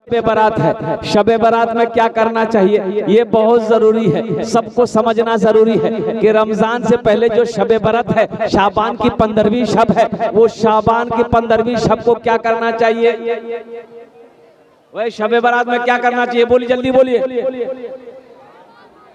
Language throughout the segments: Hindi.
शबे बारात है, शबे बारात में क्या करना चाहिए ये बहुत जरूरी है, सबको समझना जरूरी है कि रमजान से पहले जो शबे बारात है, शाबान की 15वीं शब है, वो शाबान की 15वीं शब को क्या करना चाहिए? वही शबे बारात में क्या करना चाहिए? बोलिए, जल्दी बोलिए।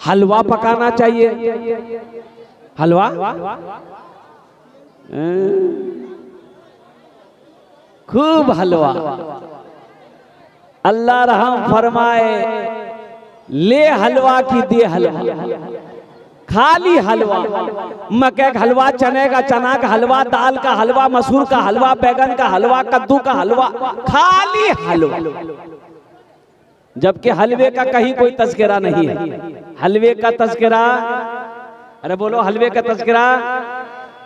हलवा पकाना चाहिए। हलवा खूब हलवा, अल्लाह रहम फरमाए, ले हलवा की दे हलवा, खाली हलवा, मक्के का हलवा, चने का चना का हलवा, दाल का हलवा, मसूर का हलवा, बैगन का हलवा, कद्दू का हलवा, खाली हलवा। जबकि हलवे का कहीं कोई तज़किरा नहीं है। हलवे का तज़किरा, अरे बोलो, हलवे का तज़किरा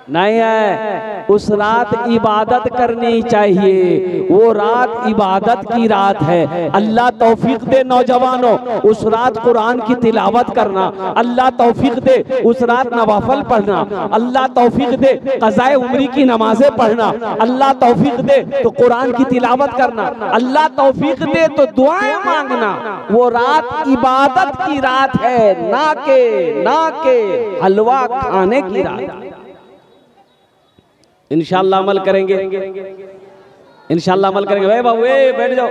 नहीं है। उस रात इबादत करनी चाहिए, वो रात इबादत की रात है। अल्लाह तौफीक दे नौजवानों, उस रात कुरान की तिलावत करना, अल्लाह तौफीक दे उस रात नवाफल पढ़ना, अल्लाह तौफीक दे क़ज़ाए उम्री की नमाजें पढ़ना, अल्लाह तौफीक दे तो कुरान की तिलावत करना, अल्लाह तौफीक दे तो दुआएं मांगना। वो रात इबादत की रात है, ना के हलवा खाने की रात। इंशाअल्लाह अमल करेंगे, इंशाअल्लाह अमल करेंगे। भाई बाबू बैठ जाओ,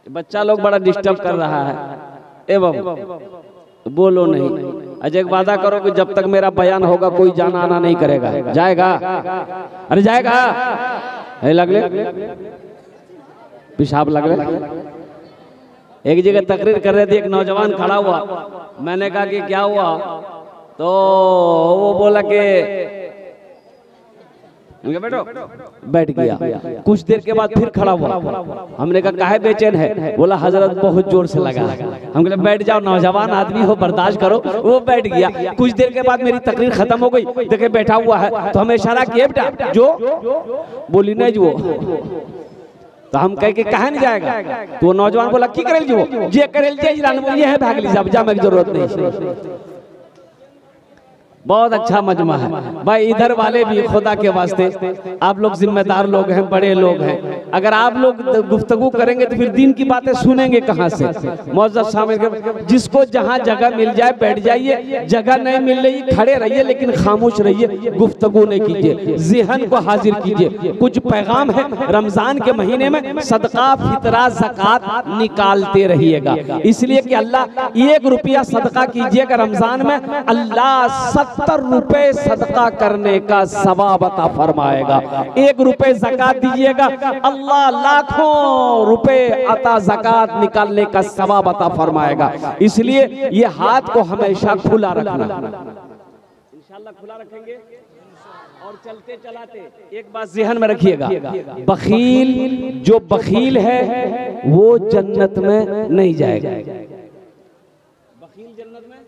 बच्चा लोग बड़ा डिस्टर्ब कर रहा है। ए बाबू बोलो नहीं, अजय वादा करो कि जब तक मेरा बयान होगा कोई जाना आना नहीं करेगा। जाएगा? अरे जाएगा? लगले पेशाब लगले। एक जगह तकरीर कर रहे थे, एक नौजवान खड़ा हुआ, मैंने कहा कि क्या हुआ, तो वो बोला कि बैठो, बैठ गया। कुछ देर के बाद फिर खड़ा हुआ, हमने कहा काहे बेचैन है? बोला हजरत बहुत जोर से लगा। हम कहे बैठ जाओ, नौजवान आदमी हो, बर्दाश्त करो। वो बैठ गया। कुछ देर के बाद मेरी तकरीर खत्म हो गई, देखे बैठा हुआ है, तो हमें इशारा किया बेटा जो, बोली नहीं जो। तो हम कह के कहा नहीं जाएगा? तो वो नौजवान बोला की करेल जो, जे करेल जे है, भाग ली साहब, जाने की जरूरत नहीं। बहुत अच्छा मजमा है भाई। इधर वाले भी खुदा के वास्ते, आप लोग जिम्मेदार लोग हैं, बड़े लोग हैं, अगर आप लोग गुफ्तगू करेंगे तो फिर दिन की बातें सुनेंगे कहाँ से? मौजूद शामिल, जिसको जहाँ जगह मिल जाए बैठ जाइए, जगह नहीं मिल रही खड़े रहिए, लेकिन खामोश रहिए, गुफ्तगू नहीं कीजिए, ज़हन को हाजिर कीजिए। कुछ पैगाम है, रमजान के महीने में सदका, फितरा, ज़कात निकालते रहिएगा, इसलिए कि अल्लाह 1 रुपया सदका कीजिएगा रमजान में, अल्लाह 70 रुपए सदका करने का सवाब अता फरमाएगा। 1 रुपए ज़कात दीजिएगा, अल्लाह लाखों रुपए अता ज़कात निकालने का सवाब अता फरमाएगा। इसलिए ये हाथ को हमेशा खुला रखना, इंशाअल्लाह खुला रखेंगे। और चलते चलाते एक बात ज़हन में रखिएगा, बखील जो बखील है वो जन्नत में नहीं जाएगा। बखील जन्नत में,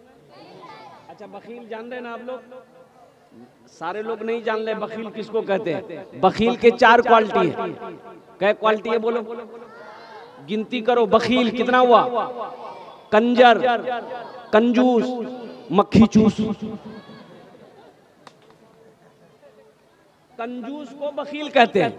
अच्छा बखील जान रहे ना आप लोग? सारे लोग नहीं जान रहे बखील किसको कहते हैं। बखील के 4 क्वालिटी है। क्या क्वालिटी है बोलो? गिनती करो। बखील कितना हुआ? कंजर, कंजूस, मक्खी चूस। कंजूस को बखील कहते हैं,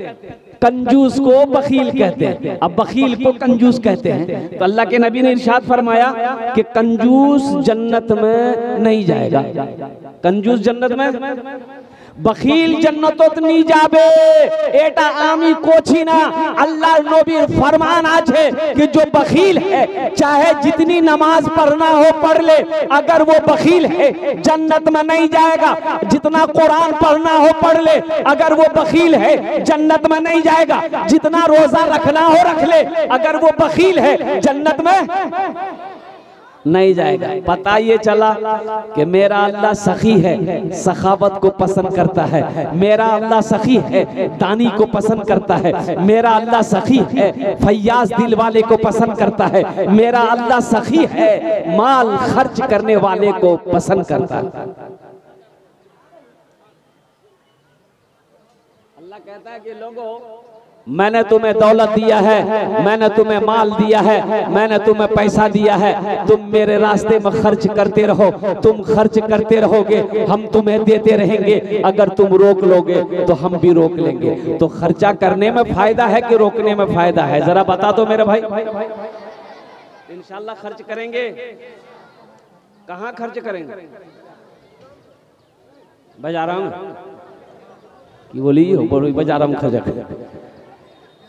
कंजूस को बखील कहते हैं। अब बखील को कंजूस कहते हैं, तो अल्लाह के नबी ने इरशाद फरमाया कि कंजूस जन्नत में नहीं जाएगा। कंजूस जन्नत में, बखील जन्नतोत नहीं जाबे। एटा आमी कोची ना, अल्लाह नबीर फरमान আছে कि जो बखील है चाहे जितनी नमाज पढ़ना हो पढ़ ले, अगर वो बखील है जन्नत में नहीं जाएगा। जितना कुरान पढ़ना हो पढ़ ले, अगर वो बखील है जन्नत में नहीं जाएगा। जितना रोजा रखना हो रख ले, अगर वो बखील है जन्नत में नहीं जाएगा। पता ये चला कि मेरा अल्लाह सखी है, सखावत को पसंद करता है। मेरा अल्लाह सखी है, दानी को पसंद करता है। मेरा अल्लाह सखी है, फैयाज दिल वाले को पसंद करता है। मेरा अल्लाह सखी है, माल खर्च करने वाले को पसंद करता है। अल्लाह कहता है कि लोगों मैंने तुम्हें दौलत दिया है, मैंने तुम्हें माल दिया है, मैंने तुम्हें पैसा दिया है, तुम मेरे रास्ते में खर्च करते रहो, तुम खर्च करते रहोगे, हम तुम्हें देते रहेंगे। अगर तुम रोक लोगे तो हम भी रोक लेंगे। तो खर्चा करने में फायदा है कि रोकने में फायदा है, जरा बता दो मेरे भाई। इंशाल्लाह खर्च करेंगे। कहाँ खर्च करेंगे? बाजाराम की बोली हो, बाजाराम खर्च।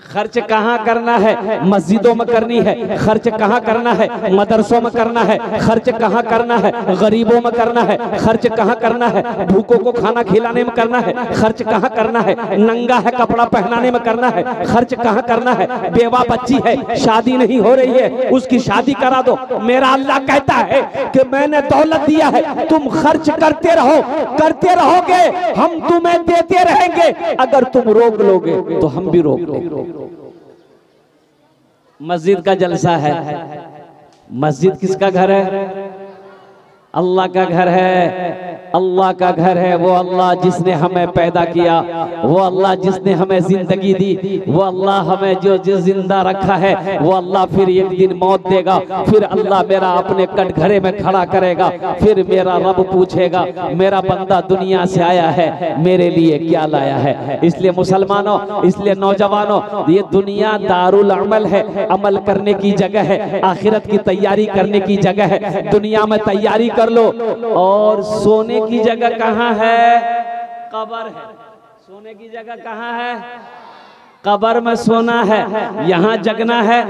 खर्च कहाँ करना है? मस्जिदों में करनी है। खर्च कहाँ करना है? मदरसों में करना है। खर्च कहाँ करना है? गरीबों में करना है। खर्च कहाँ करना है? भूखों को खाना खिलाने में करना है। खर्च कहाँ करना है? नंगा है कपड़ा पहनाने में करना है। खर्च कहाँ करना है? बेवा बच्ची है, शादी नहीं हो रही है, उसकी शादी करा दो। मेरा अल्लाह कहता है कि मैंने दौलत दिया है, तुम खर्च करते रहो, करते रहोगे, हम तुम्हें देते रहेंगे। अगर तुम रोक लोगे तो हम भी रोक लेंगे। मस्जिद का जलसा है। मस्जिद किसका घर है? अल्लाह का घर है। अल्लाह का घर है। वो अल्लाह जिसने हमें पैदा किया, वो अल्लाह जिसने हमें जिंदगी दी, वो अल्लाह हमें जो जिंदा रखा है, वो अल्लाह फिर एक दिन मौत देगा। फिर अल्लाह मेरा अपने कटघरे में खड़ा करेगा। फिर मेरा रब पूछेगा, मेरा बंदा दुनिया से आया है, मेरे लिए क्या लाया है? इसलिए मुसलमानों, इसलिए नौजवानों, ये दुनिया दारुल अमल है, अमल करने की जगह है, आखिरत की तैयारी करने की जगह है। दुनिया में तैयारी कर लो। और सोने की जगह कहाँ है? कब्र है। सोने की जगह कहाँ है? कब्र में सोना है। यहाँ जगना है,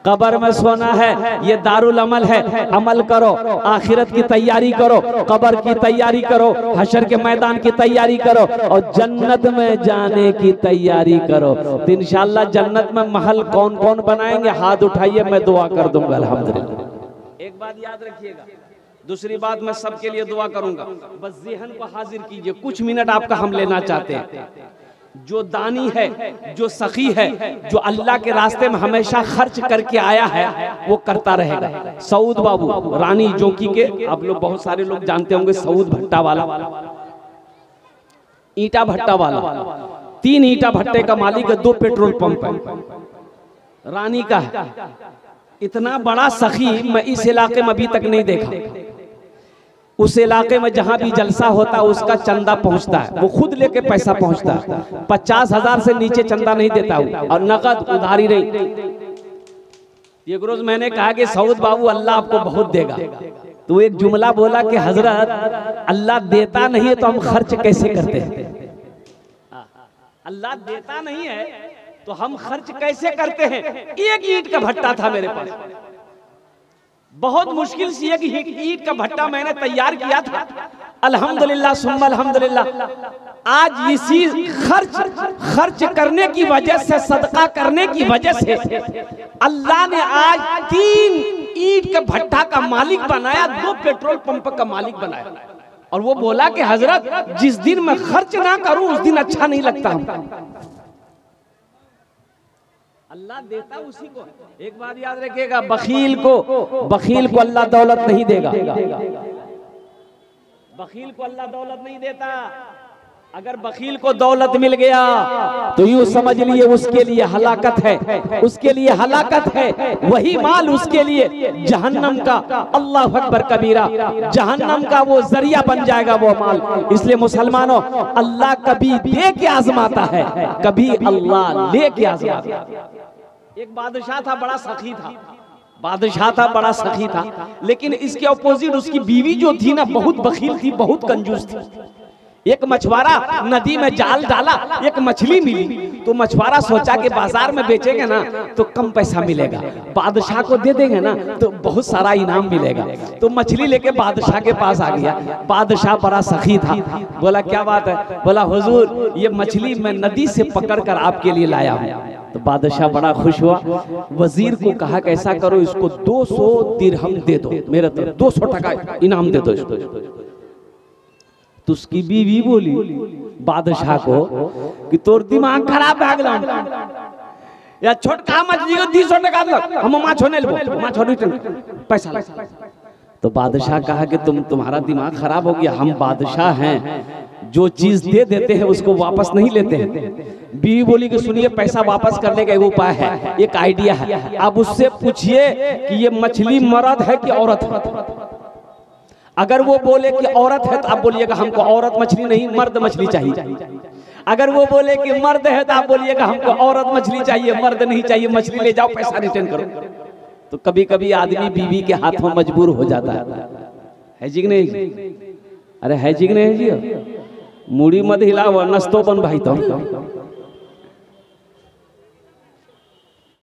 कब्र में सोना है। ये दारुल अमल है। अमल करो, आखिरत की तैयारी करो, कब्र की तैयारी करो, हशर के मैदान की तैयारी करो और जन्नत में जाने की तैयारी करो। तो इंशाअल्लाह जन्नत में महल कौन कौन बनाएंगे? हाथ उठाइए, मैं दुआ कर दूंगा अल्हम्दुलिल्लाह। एक बात याद रखिएगा, दूसरी बात मैं सबके लिए दुआ करूंगा। बस ज़हन को हाजिर कीजिए, कुछ मिनट आपका हम लेना चाहते हैं। जो दानी है, जो सखी है, जो अल्लाह के रास्ते में हमेशा खर्च करके आया है, वो करता रहेगा। सऊद बाबू रानी जोकी के, आप लोग बहुत सारे लोग जानते होंगे, सऊद भट्टा वाला, ईटा भट्टा वाला, 3 ईटा भट्टे का मालिक है, 2 पेट्रोल पंप है, रानी का है। इतना बड़ा सखी मैं इस इलाके में अभी तक नहीं देखा। उस इलाके में जहां भी जलसा होता है उसका चंदा पहुंचता है, वो खुद लेके पैसा पहुंचता है। 50,000 से नीचे चंदा नहीं देता हूं, और नकद उधारी नहीं। एक रोज मैंने कहा कि सऊद बाबू अल्लाह आपको बहुत देगा, तो एक जुमला बोला कि हजरत अल्लाह देता नहीं है तो हम खर्च कैसे करते हैं? अल्लाह देता नहीं है तो हम खर्च कैसे करते हैं? एक ईंट का भट्टा था मेरे पास, बहुत मुश्किल से एक ईंट का भट्टा मैंने तैयार किया था। अल्हम्दुलिल्लाह सुम्मा अल्हम्दुलिल्लाह। आज इसी खर्च करने की वजह से, सदका करने की वजह से अल्लाह ने आज 3 ईंट के भट्टा का मालिक बनाया, 2 पेट्रोल पंप का मालिक बनाया। और वो बोला कि हजरत जिस दिन मैं खर्च ना करूं उस दिन अच्छा नहीं लगता हमको। अल्लाह देता उसी को। एक बात याद रखिएगा, बखील को अल्लाह दौलत नहीं देगा। बखील को अल्लाह दौलत नहीं देता। अगर बखील को दौलत मिल गया तो यूं समझ लिए उसके लिए हलाकत है, उसके लिए हलाकत है। वही माल उसके लिए जहन्नम का, अल्लाह अकबर कबीरा, जहन्नम का वो जरिया बन जाएगा वो माल। इसलिए मुसलमानों, अल्लाह कभी दे के आजमाता है, कभी अल्लाह ले के आजमाता है। एक बादशाह था, बड़ा सखी था, बादशाह था, बड़ा सखी था, लेकिन इसके अपोजिट उसकी बीवी जो थी ना, बहुत बखील थी, बहुत कंजूस थी। एक मछुआरा नदी में जाल डाला, एक मछली मिली, तो मछुआरा सोचा कि बाजार में बेचेंगे ना तो कम पैसा मिलेगा, बादशाह को दे देंगे ना तो बहुत सारा इनाम मिलेगा। तो मछली लेके बादशाह के पास आ गया। बादशाह बड़ा सखी था, बोला क्या बात है? बोला हुजूर ये मछली मैं नदी से पकड़ कर आपके लिए लाया हूँ। तो बादशाह बड़ा खुश हुआ, वजीर को कहा कि ऐसा करो, इसको 200 दिरहम दे दो, मेरे तरफ 200 टका इनाम दे दो इसको। तो उसकी बीवी बोली बादशाह को कि तोर दिमाग खराब है गला या छोटका मछली को 200 टका दो, हम माछ होने लेबो, माछ होने पैसा ला। तो बादशाह कहा कि तुम्हारा दिमाग खराब हो गया, हम बादशाह हैं, जो चीज दे देते हैं उसको वापस नहीं लेते हैं। बीवी बोली कि सुनिए पैसा वापस करने का एक उपाय है, एक आइडिया है। आप उससे पूछिए कि ये मछली मर्द है कि औरत है। अगर वो बोले कि औरत है तो आप बोलिएगा हमको औरत मछली नहीं मर्द मछली चाहिए। अगर वो बोले कि मर्द है तो आप बोलिएगा हमको औरत मछली चाहिए, मर्द नहीं चाहिए, मछली ले जाओ पैसा रिटर्न करो। तो कभी कभी आदमी बीवी के हाथों मजबूर हो जाता है जी कि नहीं? अरे है जी कि नहीं जी? मुड़ी मत हिलाओ, नस्तो बन भाई तो